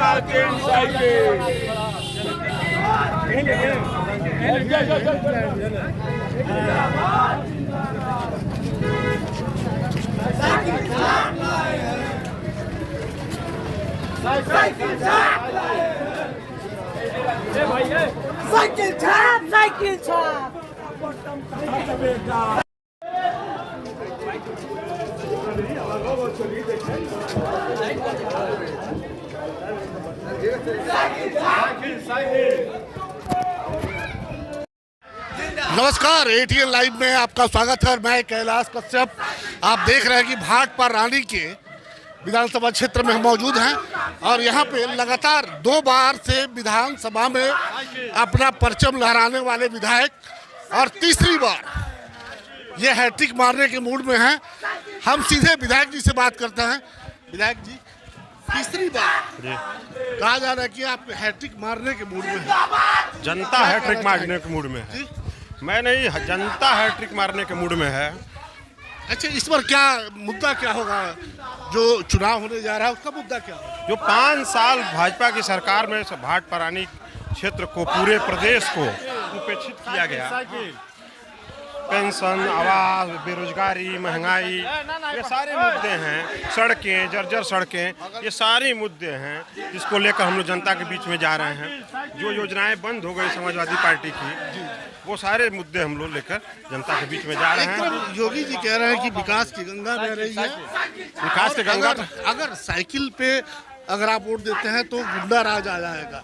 Cycle छाप, cycle छाप। नमस्कार, एटीएन लाइव में आपका स्वागत है। मैं कैलाश कश्यप। आप देख रहे हैं कि भाटपा रानी के विधानसभा क्षेत्र में हम मौजूद हैं और यहाँ पे लगातार 2 बार से विधानसभा में अपना परचम लहराने वाले विधायक और तीसरी बार ये हैट्रिक मारने के मूड में हैं। हम सीधे विधायक जी से बात करते हैं। विधायक जी, तीसरी बार कहा जा रहा है कि आप हैट्रिक मारने के मूड में हैं। जनता हैट्रिक मारने के मूड में है। मैं नहीं, जनता हैट्रिक मारने के मूड में है। अच्छा, इस पर क्या मुद्दा क्या होगा? जो चुनाव होने जा रहा है उसका मुद्दा क्या होगा? जो 5 साल भाजपा की सरकार में भाटपा रानी क्षेत्र को, पूरे प्रदेश को उपेक्षित किया गया, पेंशन, आवास, बेरोजगारी, महंगाई, ये सारे मुद्दे हैं। सड़कें, जर्जर सड़कें, ये सारे मुद्दे हैं जिसको लेकर हम लोग जनता के बीच में जा रहे हैं। जो योजनाएं बंद हो गई समाजवादी पार्टी की, वो सारे मुद्दे हम लोग लेकर जनता के बीच में जा रहे हैं। योगी जी कह रहे हैं कि विकास की गंगा बह रही है। विकास की गंगा अगर साइकिल पे अगर आप वोट देते हैं तो गुंडा राज आ जाएगा।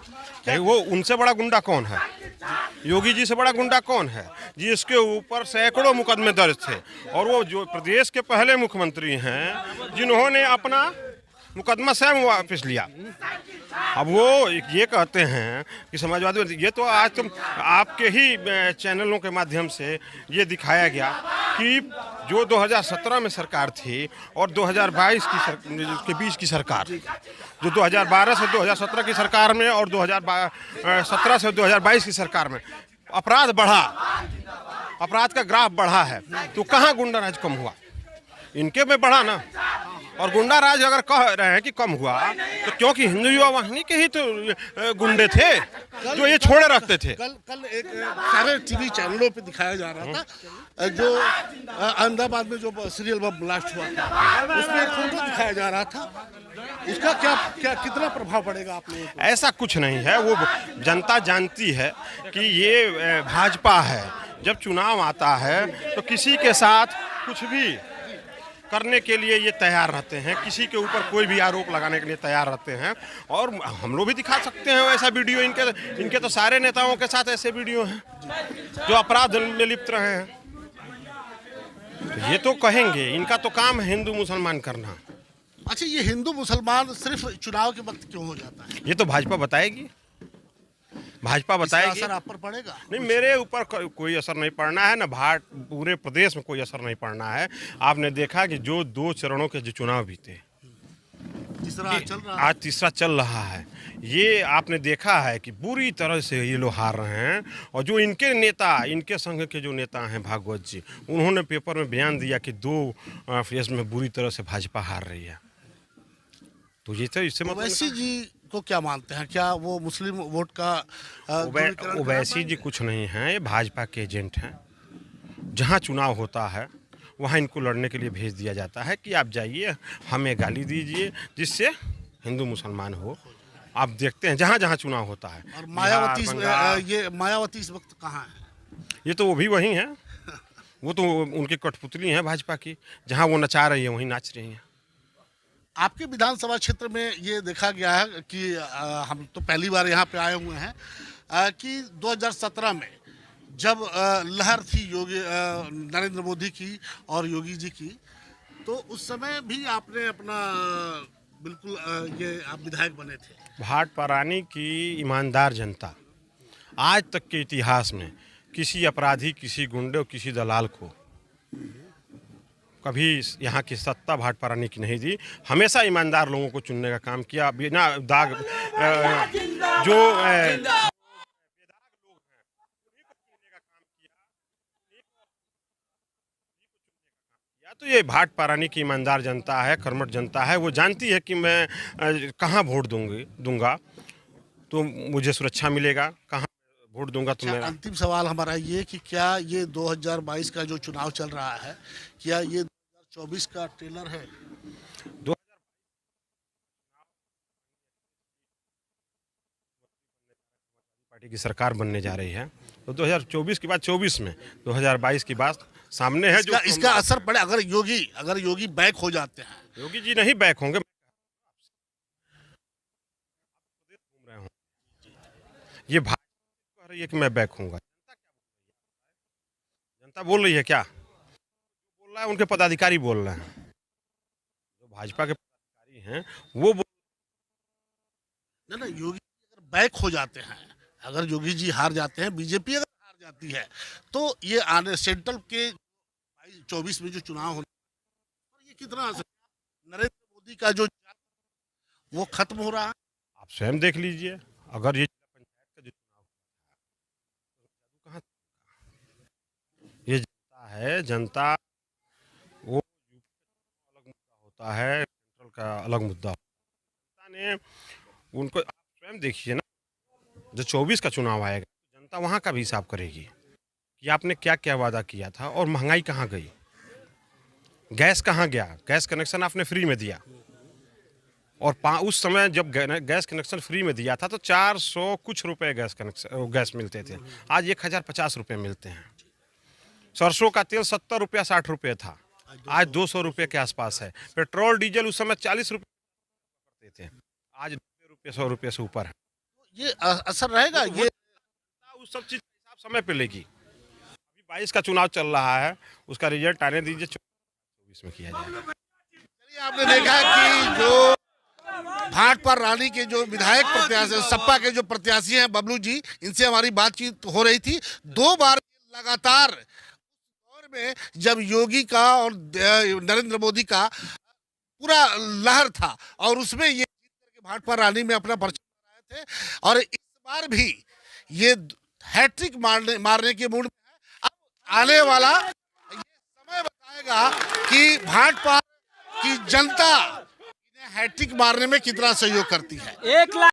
वो उनसे बड़ा गुंडा कौन है? योगी जी से बड़ा गुंडा कौन है? जिसके ऊपर सैकड़ों मुकदमे दर्ज थे, और वो जो प्रदेश के पहले मुख्यमंत्री हैं जिन्होंने अपना मुकदमा स्वयं वापस लिया। अब वो ये कहते हैं कि समाजवादी, ये तो आज तुम आपके ही चैनलों के माध्यम से ये दिखाया गया कि जो 2017 में सरकार थी और 2022 के बीच की सरकार, जो 2012 से 2017 की सरकार में और 2017 से 2022 की सरकार में अपराध बढ़ा, अपराध का ग्राफ बढ़ा है। तो कहाँ गुंडा राज कम हुआ? इनके में बढ़ा ना। और गुंडा राज अगर कह रहे हैं कि कम हुआ तो क्योंकि हिंदू युवा वाहिनी के ही तो गुंडे थे जो ये छोड़े रखते थे। कल एक सारे टीवी चैनलों पे दिखाया जा रहा था जो अहमदाबाद में जो सीरियल बम ब्लास्ट हुआ था, उसमें एक फोटो दिखाया जा रहा था। उसका क्या कितना प्रभाव पड़ेगा आप लोगों को? ऐसा कुछ नहीं है। वो जनता जानती है कि ये भाजपा है। जब चुनाव आता है तो किसी के साथ कुछ भी करने के लिए ये तैयार रहते हैं, किसी के ऊपर कोई भी आरोप लगाने के लिए तैयार रहते हैं। और हम लोग भी दिखा सकते हैं ऐसा वीडियो। इनके तो सारे नेताओं के साथ ऐसे वीडियो हैं जो अपराध में लिप्त रहे हैं। तो ये तो कहेंगे, इनका तो काम है हिंदू मुसलमान करना। अच्छा, ये हिंदू मुसलमान सिर्फ चुनाव के वक्त क्यों हो जाता है? ये तो भाजपा बताएगी। भाजपा बताएगी। असर आप पर पड़ेगा? नहीं, मेरे ऊपर कोई असर नहीं पड़ना है ना, पूरे प्रदेश में कोई असर नहीं पड़ना है। आपने देखा कि जो 2 चरणों के जो चुनाव बीते, आज तीसरा चल रहा है। ये आपने देखा है कि बुरी तरह से ये लोग हार रहे हैं। और जो इनके नेता, इनके संघ के जो नेता हैं भागवत जी, उन्होंने पेपर में बयान दिया कि 2 फेज में बुरी तरह से भाजपा हार रही है। तो ये तो इससे मतलब ओवैसी जी को क्या मानते हैं? क्या वो मुस्लिम वोट का ओवैसी जी कुछ नहीं है, ये भाजपा के एजेंट हैं। जहां चुनाव होता है वहां इनको लड़ने के लिए भेज दिया जाता है कि आप जाइए, हमें गाली दीजिए, जिससे हिंदू मुसलमान हो। आप देखते हैं जहां जहां चुनाव होता है। और मायावती इस वक्त कहाँ है? ये तो वो भी वही हैं। वो तो उनकी कठपुतली हैं भाजपा की। जहां वो नचा रही है वहीं नाच रही हैं। आपके विधानसभा क्षेत्र में ये देखा गया है कि हम तो पहली बार यहाँ पे आए हुए हैं कि 2017 में जब लहर थी योगी नरेंद्र मोदी की और योगी जी की, तो उस समय भी आपने अपना बिल्कुल ये आप विधायक बने थे। भाटपा रानी की ईमानदार जनता आज तक के इतिहास में किसी अपराधी, किसी गुंडे, किसी दलाल को कभी यहाँ की सत्ता भाटपा रानी की नहीं दी। हमेशा ईमानदार लोगों को चुनने का काम किया, बिना दाग जो तो तो ये भाटपा रानी की ईमानदार जनता है, कर्मठ जनता है, वो जानती है कि मैं कहाँ वोट दूंगा तो मुझे सुरक्षा मिलेगा, कहाँ वोट दूंगा तो मेरा। अंतिम सवाल हमारा ये कि क्या ये 2022 का जो चुनाव चल रहा है, क्या ये 2024 का ट्रेलर है? पार्टी की सरकार बनने जा रही है तो 2024 के बाद 24 में 2022 की बात सामने है। जो इसका असर पड़े अगर योगी बैक हो जाते हैं? योगी जी नहीं बैक होंगे। घूम रहे हूं, ये भाजपा कह रही है कि मैं बैक होऊंगा। जनता बोल रही है क्या? बोल रहा है उनके पदाधिकारी बोल रहे हैं, जो भाजपा के पदाधिकारी हैं वो ना योगी अगर बैक हो जाते हैं, अगर योगी जी हार जाते हैं, बीजेपी अगर हार जाती है, तो ये आने सेंट्रल के 24 में जो चुनाव होने, ये कितना असर, नरेंद्र मोदी का जो वो खत्म हो रहा है। आप स्वयं देख लीजिए, अगर ये पंचायत का जो चुनाव कहाँ, ये जनता है, जनता वो अलग मुद्दा होता है, सेंट्रल का अलग मुद्दा। जनता ने उनको, आप स्वयं देखिए ना, जो 24 का चुनाव आएगा जनता वहाँ का भी हिसाब करेगी कि आपने क्या क्या वादा किया था और महंगाई कहाँ गई, गैस कहाँ गया, गैस कनेक्शन आपने फ्री में दिया और उस समय जब गैस कनेक्शन फ्री में दिया था तो 400 कुछ रुपए गैस मिलते थे, आज 1050 रुपये मिलते हैं। सरसों का तेल 70 रुपया 60 रुपये था, आज 200 रुपये के आसपास है। पेट्रोल डीजल उस समय 40 रुपये करते थे, आज 90 रुपये 100 रुपये से ऊपर है। ये असर रहेगा, ये उस सब चीज का हिसाब समय पे लेगी। अभी 22 का चुनाव चल रहा है, उसका रिजल्ट आने दीजिए, 24 में किया जाएगा। चलिए, आपने देखा कि जो भाटपा रानी के जो विधायक प्रत्याशी, सपा के जो प्रत्याशी हैं बबलू जी, इनसे हमारी बातचीत हो रही थी। 2 बार लगातार दौर में जब योगी का और नरेंद्र मोदी का पूरा लहर था और उसमें ये जीत करके भाटपा रानी में अपना पर्चा थे, और इस बार भी ये हैट्रिक मारने के मूड में है। अब आने वाला ये समय बताएगा कि भाटपा की जनता इन्हें हैट्रिक मारने में कितना सहयोग करती है। 1 लाख